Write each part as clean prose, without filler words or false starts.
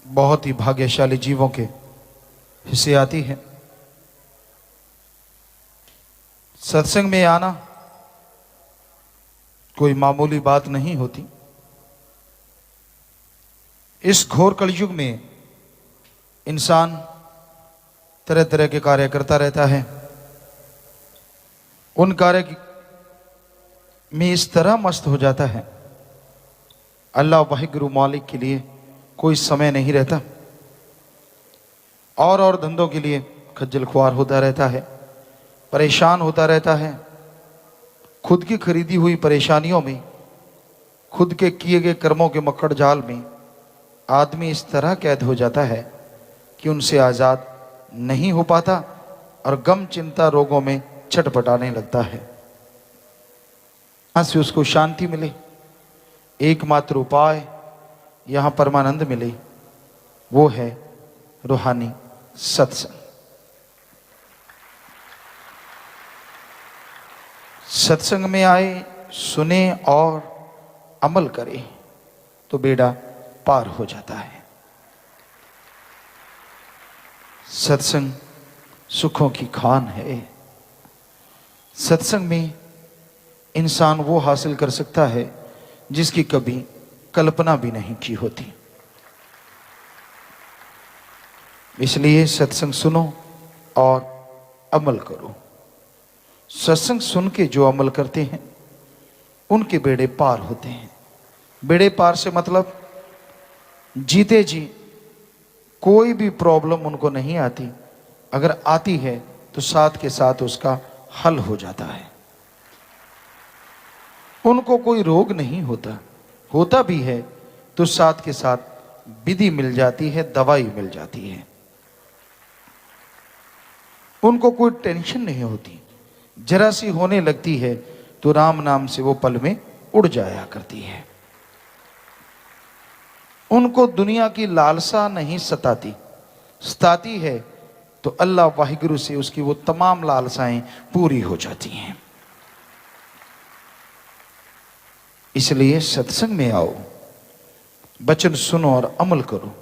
बहुत ही भाग्यशाली जीवों के हिस्से आती है। सत्संग में आना कोई मामूली बात नहीं होती। इस घोर कलयुग में इंसान तरह तरह के कार्य करता रहता है। उन कार्य में इस तरह मस्त हो जाता है, अल्लाह वाहिगुरु मालिक के लिए कोई समय नहीं रहता। और धंधों के लिए खज्जल खुआर होता रहता है, परेशान होता रहता है। खुद की खरीदी हुई परेशानियों में, खुद के किए गए कर्मों के मकड़ जाल में आदमी इस तरह कैद हो जाता है कि उनसे आज़ाद नहीं हो पाता और गम चिंता रोगों में छटपटाने लगता है। यहाँ से उसको शांति मिले, एकमात्र उपाय यहाँ परमानंद मिले, वो है रूहानी सत्संग। सत्संग में आए, सुने और अमल करे तो बेड़ा पार हो जाता है। सत्संग सुखों की खान है। सत्संग में इंसान वो हासिल कर सकता है जिसकी कभी कल्पना भी नहीं की होती। इसलिए सत्संग सुनो और अमल करो। सत्संग सुन के जो अमल करते हैं उनके बेड़े पार होते हैं। बेड़े पार से मतलब जीते जी कोई भी प्रॉब्लम उनको नहीं आती, अगर आती है तो साथ के साथ उसका हल हो जाता है। उनको कोई रोग नहीं होता, होता भी है तो साथ के साथ विधि मिल जाती है, दवाई मिल जाती है। उनको कोई टेंशन नहीं होती, जरा सी होने लगती है तो राम नाम से वो पल में उड़ जाया करती है। उनको दुनिया की लालसा नहीं सताती, सताती है तो अल्लाह वाहिगुरु से उसकी वो तमाम लालसाएं पूरी हो जाती हैं। इसलिए सत्संग में आओ, वचन सुनो और अमल करो।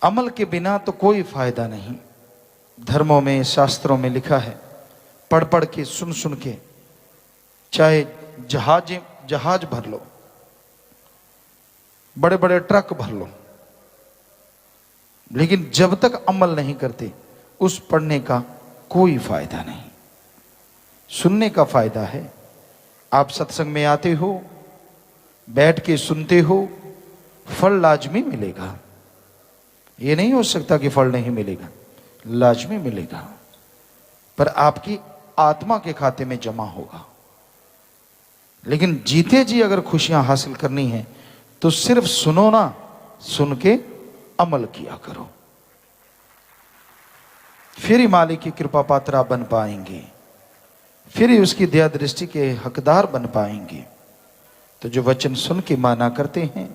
अमल के बिना तो कोई फायदा नहीं। धर्मों में, शास्त्रों में लिखा है, पढ़ पढ़ के, सुन सुन के, चाहे जहाज भर लो, बड़े बड़े ट्रक भर लो, लेकिन जब तक अमल नहीं करते उस पढ़ने का कोई फायदा नहीं। सुनने का फायदा है। आप सत्संग में आते हो, बैठ के सुनते हो, फल लाजमी मिलेगा। ये नहीं हो सकता कि फल नहीं मिलेगा, लाजमी मिलेगा, पर आपकी आत्मा के खाते में जमा होगा। लेकिन जीते जी अगर खुशियां हासिल करनी है तो सिर्फ सुनो ना, सुन के अमल किया करो, फिर ही मालिक की कृपा पात्र बन पाएंगे, फिर ही उसकी दया दृष्टि के हकदार बन पाएंगे। तो जो वचन सुन के माना करते हैं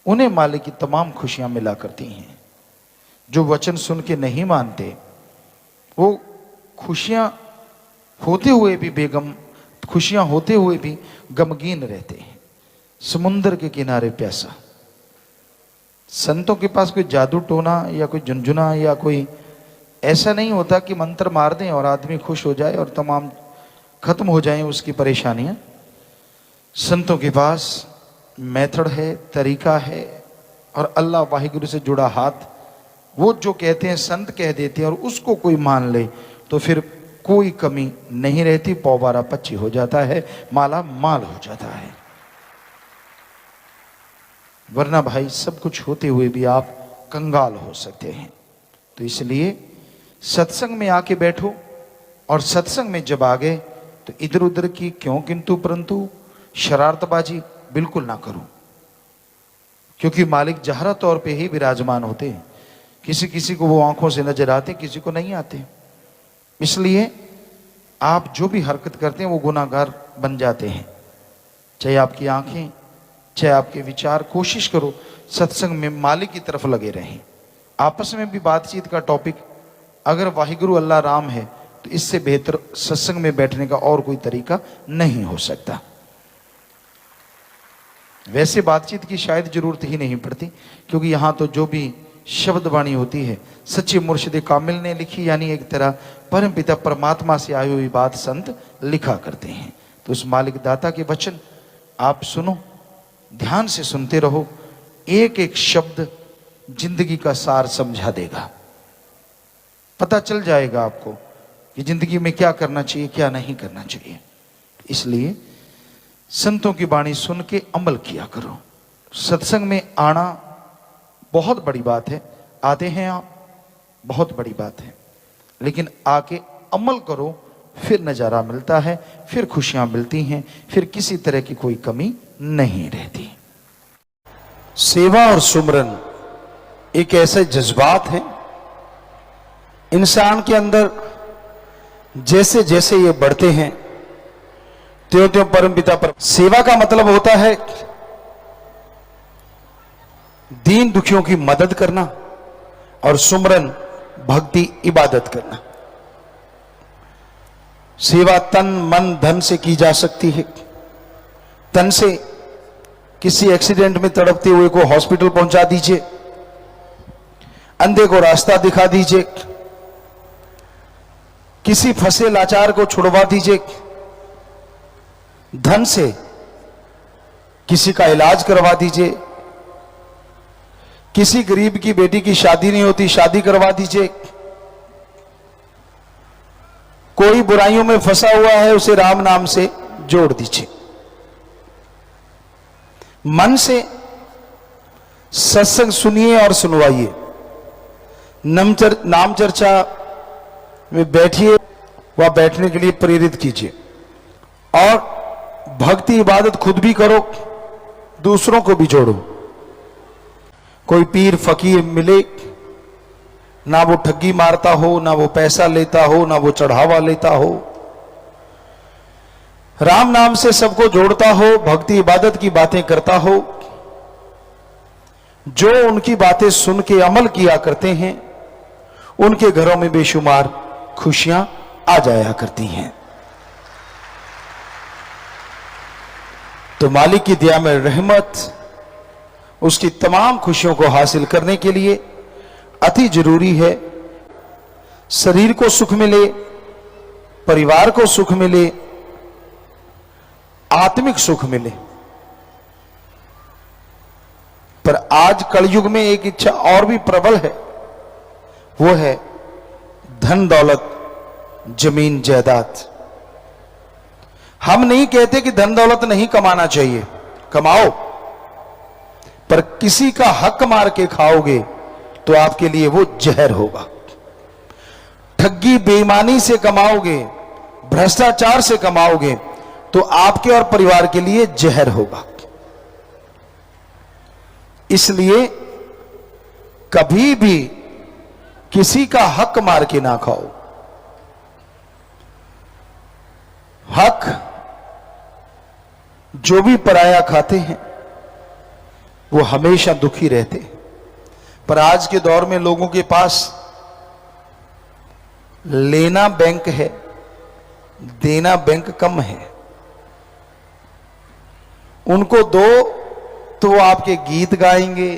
उन्हें मालिक की तमाम खुशियां मिला करती हैं। जो वचन सुन के नहीं मानते वो खुशियां होते हुए भी बेगम, खुशियां होते हुए भी गमगीन रहते हैं, समुद्र के किनारे प्यासा। संतों के पास कोई जादू टोना या कोई झुनझुना या कोई ऐसा नहीं होता कि मंत्र मार दें और आदमी खुश हो जाए और तमाम खत्म हो जाएं उसकी परेशानियां। संतों के पास मेथड है, तरीका है, और अल्लाह वाहिगुरु से जुड़ा हाथ। वो जो कहते हैं संत कह देते हैं और उसको कोई मान ले तो फिर कोई कमी नहीं रहती, पौबारा पच्ची हो जाता है, माला माल हो जाता है। वरना भाई सब कुछ होते हुए भी आप कंगाल हो सकते हैं। तो इसलिए सत्संग में आके बैठो, और सत्संग में जब आ गए तो इधर उधर की क्यों किंतु परंतु शरारतबाजी बिल्कुल ना करो, क्योंकि मालिक जहरा तौर पे ही विराजमान होते हैं। किसी किसी को वो आंखों से नजर आते, किसी को नहीं आते। इसलिए आप जो भी हरकत करते हैं वो गुनाहगार बन जाते हैं, चाहे आपकी आंखें, चाहे आपके विचार। कोशिश करो सत्संग में मालिक की तरफ लगे रहें। आपस में भी बातचीत का टॉपिक अगर वाहिगुरु अल्लाह राम है तो इससे बेहतर सत्संग में बैठने का और कोई तरीका नहीं हो सकता। वैसे बातचीत की शायद जरूरत ही नहीं पड़ती, क्योंकि यहाँ तो जो भी शब्द वाणी होती है सच्चे मुर्शिद कामिल ने लिखी, यानी एक तरह परम पिता परमात्मा से आई हुई बात संत लिखा करते हैं। तो उस मालिक दाता के वचन आप सुनो, ध्यान से सुनते रहो, एक एक शब्द जिंदगी का सार समझा देगा। पता चल जाएगा आपको कि जिंदगी में क्या करना चाहिए, क्या नहीं करना चाहिए। इसलिए संतों की वाणी सुन के अमल किया करो। सत्संग में आना बहुत बड़ी बात है, आते हैं आप, बहुत बड़ी बात है, लेकिन आके अमल करो, फिर नजारा मिलता है, फिर खुशियां मिलती हैं, फिर किसी तरह की कोई कमी नहीं रहती। सेवा और सुमरन एक ऐसे जज्बात है इंसान के अंदर, जैसे जैसे ये बढ़ते हैं त्यों त्यों परमपिता पर। सेवा का मतलब होता है दीन दुखियों की मदद करना, और सुमरन भक्ति इबादत करना। सेवा तन मन धन से की जा सकती है। तन से किसी एक्सीडेंट में तड़पते हुए को हॉस्पिटल पहुंचा दीजिए, अंधे को रास्ता दिखा दीजिए, किसी फंसे लाचार को छुड़वा दीजिए। धन से किसी का इलाज करवा दीजिए, किसी गरीब की बेटी की शादी नहीं होती, शादी करवा दीजिए। कोई बुराइयों में फंसा हुआ है, उसे राम नाम से जोड़ दीजिए। मन से सत्संग सुनिए और सुनवाइए, नाम चर्चा में बैठिए, वह बैठने के लिए प्रेरित कीजिए, और भक्ति इबादत खुद भी करो, दूसरों को भी जोड़ो। कोई पीर फकीर मिले, ना वो ठगी मारता हो, ना वो पैसा लेता हो, ना वो चढ़ावा लेता हो, राम नाम से सबको जोड़ता हो, भक्ति इबादत की बातें करता हो, जो उनकी बातें सुन के अमल किया करते हैं उनके घरों में बेशुमार खुशियां आ जाया करती हैं। तो मालिक की दया में रहमत, उसकी तमाम खुशियों को हासिल करने के लिए अति जरूरी है शरीर को सुख मिले, परिवार को सुख मिले, आत्मिक सुख मिले। पर आज कलयुग में एक इच्छा और भी प्रबल है, वो है धन दौलत जमीन जायदाद। हम नहीं कहते कि धन दौलत नहीं कमाना चाहिए, कमाओ, पर किसी का हक मार के खाओगे तो आपके लिए वो जहर होगा। ठगी बेईमानी से कमाओगे, भ्रष्टाचार से कमाओगे तो आपके और परिवार के लिए जहर होगा। इसलिए कभी भी किसी का हक मार के ना खाओ। हक जो भी पराया खाते हैं वो हमेशा दुखी रहते हैं। पर आज के दौर में लोगों के पास लेना बैंक है, देना बैंक कम है। उनको दो तो वो आपके गीत गाएंगे,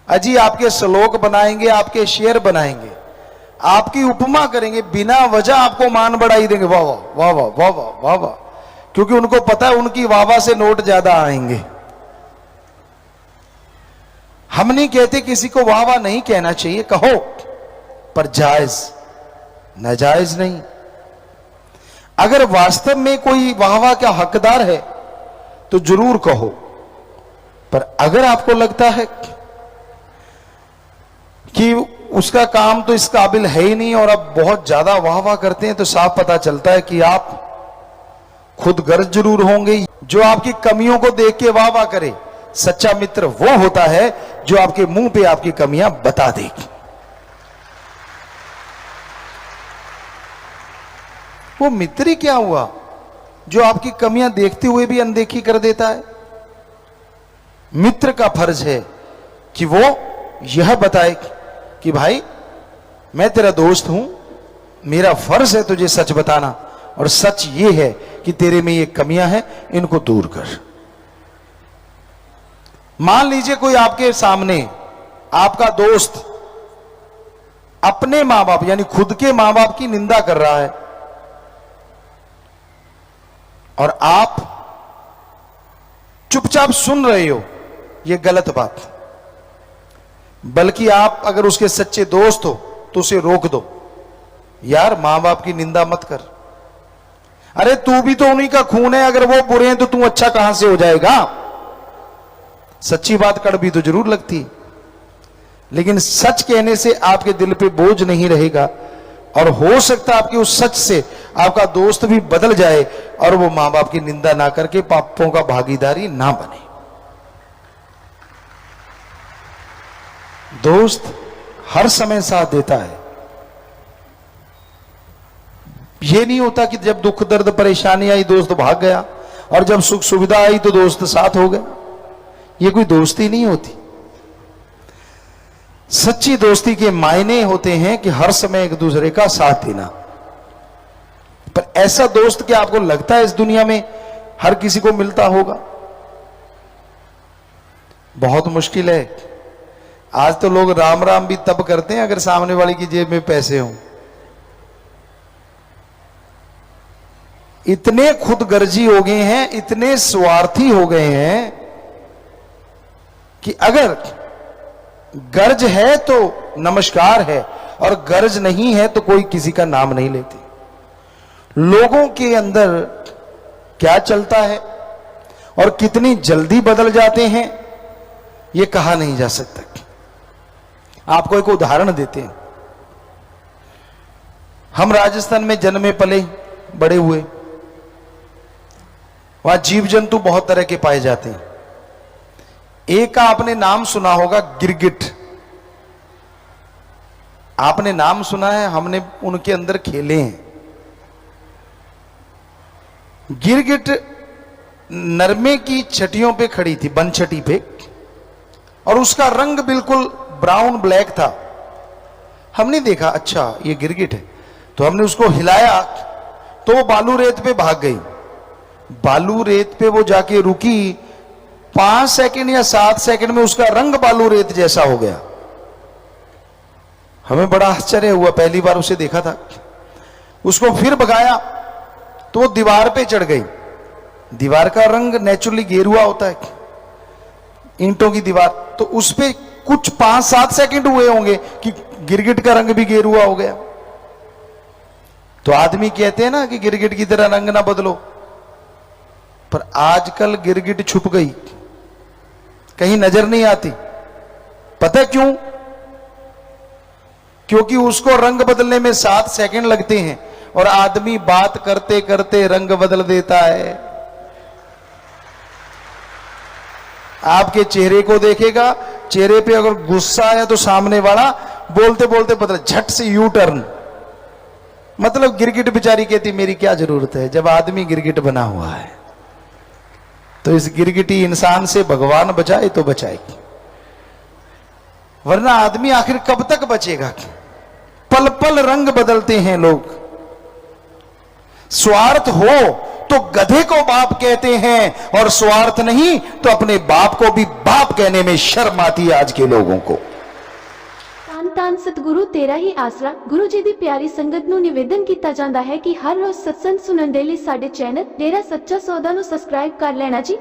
अजी आपके श्लोक बनाएंगे, आपके शेर बनाएंगे, आपकी उपमा करेंगे, बिना वजह आपको मान बढ़ाई देंगे, वाह वाह वाह वाह वाह वाह वाह वाह, क्योंकि उनको पता है उनकी वाह वाह से नोट ज्यादा आएंगे। हम नहीं कहते किसी को वाह वाह नहीं कहना चाहिए, कहो, पर जायज नाजायज नहीं। अगर वास्तव में कोई वाह वाह का हकदार है तो जरूर कहो, पर अगर आपको लगता है कि उसका काम तो इस काबिल है ही नहीं और अब बहुत ज्यादा वाह वाह करते हैं, तो साफ पता चलता है कि आप खुद गर्ज जरूर होंगे। जो आपकी कमियों को देख के वाह वाह करे, सच्चा मित्र वो होता है जो आपके मुंह पे आपकी कमियां बता देगी। वो मित्र ही क्या हुआ जो आपकी कमियां देखते हुए भी अनदेखी कर देता है। मित्र का फर्ज है कि वो यह बताए कि भाई मैं तेरा दोस्त हूं, मेरा फर्ज है तुझे सच बताना, और सच ये है कि तेरे में ये कमियां हैं, इनको दूर कर। मान लीजिए कोई आपके सामने, आपका दोस्त अपने मां बाप यानी खुद के मां बाप की निंदा कर रहा है और आप चुपचाप सुन रहे हो, यह गलत बात। बल्कि आप अगर उसके सच्चे दोस्त हो तो उसे रोक दो, यार मां बाप की निंदा मत कर। अरे तू भी तो उन्हीं का खून है, अगर वो बुरे हैं तो तू अच्छा कहां से हो जाएगा। सच्ची बात कड़वी तो जरूर लगती है, लेकिन सच कहने से आपके दिल पे बोझ नहीं रहेगा और हो सकता है आपके उस सच से आपका दोस्त भी बदल जाए और वो मां बाप की निंदा ना करके पापों का भागीदारी ना बने। दोस्त हर समय साथ देता है। ये नहीं होता कि जब दुख दर्द परेशानी आई दोस्त भाग गया और जब सुख सुविधा आई तो दोस्त साथ हो गया। ये कोई दोस्ती नहीं होती। सच्ची दोस्ती के मायने होते हैं कि हर समय एक दूसरे का साथ देना। पर ऐसा दोस्त क्या आपको लगता है इस दुनिया में हर किसी को मिलता होगा? बहुत मुश्किल है। आज तो लोग राम राम भी तब करते हैं अगर सामने वाले की जेब में पैसे हों। इतने खुदगर्जी हो गए हैं, इतने स्वार्थी हो गए हैं कि अगर गर्ज है तो नमस्कार है और गर्ज नहीं है तो कोई किसी का नाम नहीं लेते। लोगों के अंदर क्या चलता है और कितनी जल्दी बदल जाते हैं यह कहा नहीं जा सकता। आपको एक उदाहरण देते हैं। हम राजस्थान में जन्मे पले बड़े हुए, वहां जीव जंतु बहुत तरह के पाए जाते हैं। एक का आपने नाम सुना होगा, गिरगिट। आपने नाम सुना है, हमने उनके अंदर खेले हैं। गिरगिट नरमे की छटियों पे खड़ी थी, बनछटी पे, और उसका रंग बिल्कुल ब्राउन ब्लैक था। हमने देखा अच्छा ये गिरगिट है, तो हमने उसको हिलाया तो वो बालू रेत पे भाग गई। बालू रेत पे वो जाके रुकी, 5 सेकंड या 7 सेकंड में उसका रंग बालू रेत जैसा हो गया। हमें बड़ा आश्चर्य हुआ, पहली बार उसे देखा था। उसको फिर भगाया तो वो दीवार पे चढ़ गई। दीवार का रंग नेचुरली गेरुआ होता है, ईंटों की दीवार, तो उस पे कुछ 5-7 सेकंड हुए होंगे कि गिरगिट का रंग भी गेरुआ हो गया। तो आदमी कहते हैं ना कि गिरगिट की तरह रंग ना बदलो, पर आजकल गिरगिट छुप गई, कहीं नजर नहीं आती। पता क्यों? क्योंकि उसको रंग बदलने में 7 सेकंड लगते हैं और आदमी बात करते करते रंग बदल देता है। आपके चेहरे को देखेगा, चेहरे पे अगर गुस्सा आया तो सामने वाला बोलते बोलते बदल, झट से यू टर्न। मतलब गिरगिट बेचारी कहती मेरी क्या जरूरत है, जब आदमी गिरगिट बना हुआ है। तो इस गिरगिटी इंसान से भगवान बचाए तो बचाएगी, वरना आदमी आखिर कब तक बचेगा? पल पल रंग बदलते हैं लोग। स्वार्थ हो तो गधे को बाप कहते हैं और स्वार्थ नहीं तो अपने बाप को भी बाप कहने में शर्म आती है आज के लोगों को। ਧੰਨ ਸਤਿਗੁਰੂ ਤੇਰਾ ਹੀ ਆਸਰਾ। ਗੁਰੂ ਜੀ ਦੀ ਪਿਆਰੀ ਸੰਗਤ ਨੂੰ ਨਿਵੇਦਨ ਕੀਤਾ ਜਾਂਦਾ ਹੈ ਕਿ ਹਰ ਰੋਜ਼ ਸਤਸੰਗ ਸੁਣਨ ਦੇ ਲਈ ਸਾਡੇ ਚੈਨਲ ਡੇਰਾ ਸੱਚਾ ਸੌਦਾ ਨੂੰ ਸਬਸਕ੍ਰਾਈਬ ਕਰ ਲੈਣਾ ਜੀ।